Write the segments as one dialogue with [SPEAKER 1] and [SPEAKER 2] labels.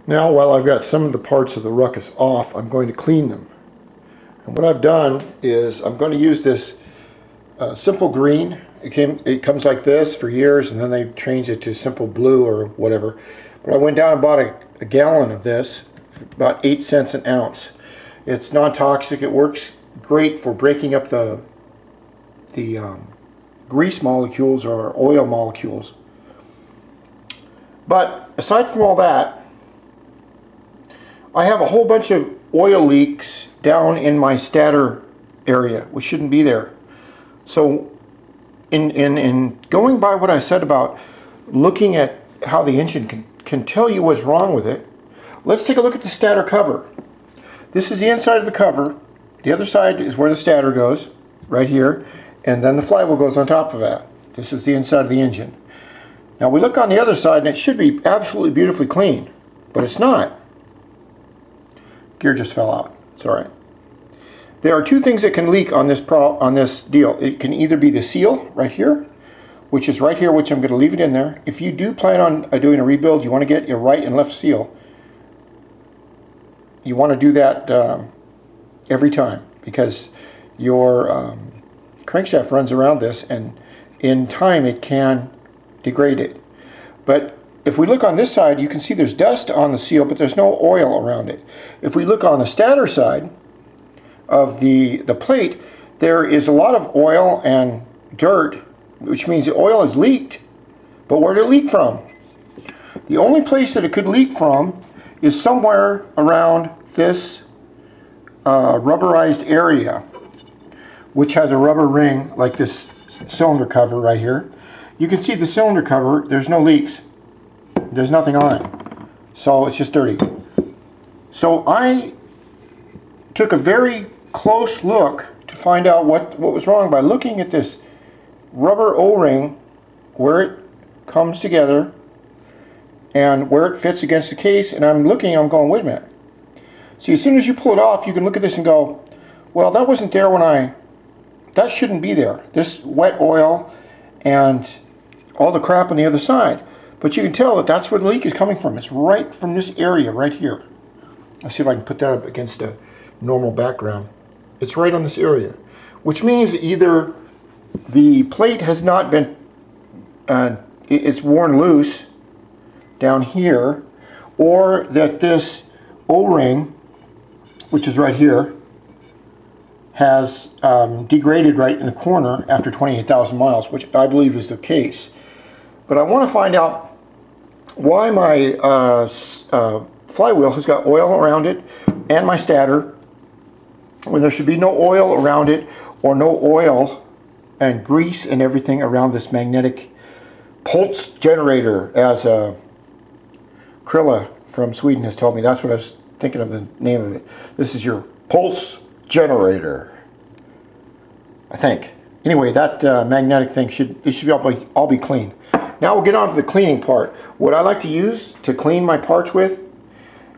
[SPEAKER 1] Now, while I've got some of the parts of the Ruckus off, I'm going to clean them. And what I've done is I'm going to use this simple green. It comes like this for years, and then they changed it to simple blue or whatever. But I went down and bought a gallon of this for about 8 cents an ounce. It's non-toxic. It works great for breaking up the grease molecules or oil molecules. But aside from all that, I have a whole bunch of oil leaks down in my stator area, which shouldn't be there. So in going by what I said about looking at how the engine can tell you what's wrong with it, let's take a look at the stator cover. This is the inside of the cover. The other side is where the stator goes, right here, and then the flywheel goes on top of that. This is the inside of the engine. Now we look on the other side and it should be absolutely beautifully clean, but it's not. Gear just fell out. It's all right. There are two things that can leak on this deal. It can either be the seal right here, which is right here, which I'm going to leave it in there. If you do plan on doing a rebuild, you want to get your right and left seal. You want to do that every time, because your crankshaft runs around this, and in time it can degrade it. But if we look on this side, you can see there's dust on the seal, but there's no oil around it. If we look on the stator side of the plate, there is a lot of oil and dirt, which means the oil is leaked. But where did it leak from? The only place that it could leak from is somewhere around this rubberized area, which has a rubber ring like this cylinder cover right here. You can see the cylinder cover, there's no leaks. There's nothing on it. So it's just dirty. So I took a very close look to find out what was wrong by looking at this rubber O-ring, where it comes together and where it fits against the case, and I'm going, wait a minute. See, as soon as you pull it off, you can look at this and go, well, that wasn't there when that shouldn't be there. This wet oil and all the crap on the other side. But you can tell that that's where the leak is coming from. It's right from this area right here. Let's see if I can put that up against a normal background. It's right on this area, which means either the plate has not been, it's worn loose down here, or that this O-ring, which is right here, has degraded right in the corner after 28,000 miles, which I believe is the case. But I want to find out why my flywheel has got oil around it and my stator when there should be no oil around it, or no oil and grease and everything around this magnetic pulse generator, as Krilla from Sweden has told me. That's what I was thinking of the name of it. This is your pulse generator, I think. Anyway, that magnetic thing should all be clean. Now we'll get on to the cleaning part. What I like to use to clean my parts with,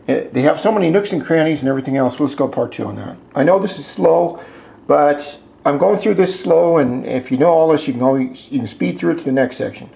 [SPEAKER 1] they have so many nooks and crannies and everything else. Let's go part 2 on that. I know this is slow, but I'm going through this slow, and if you know all this, you can speed through it to the next section.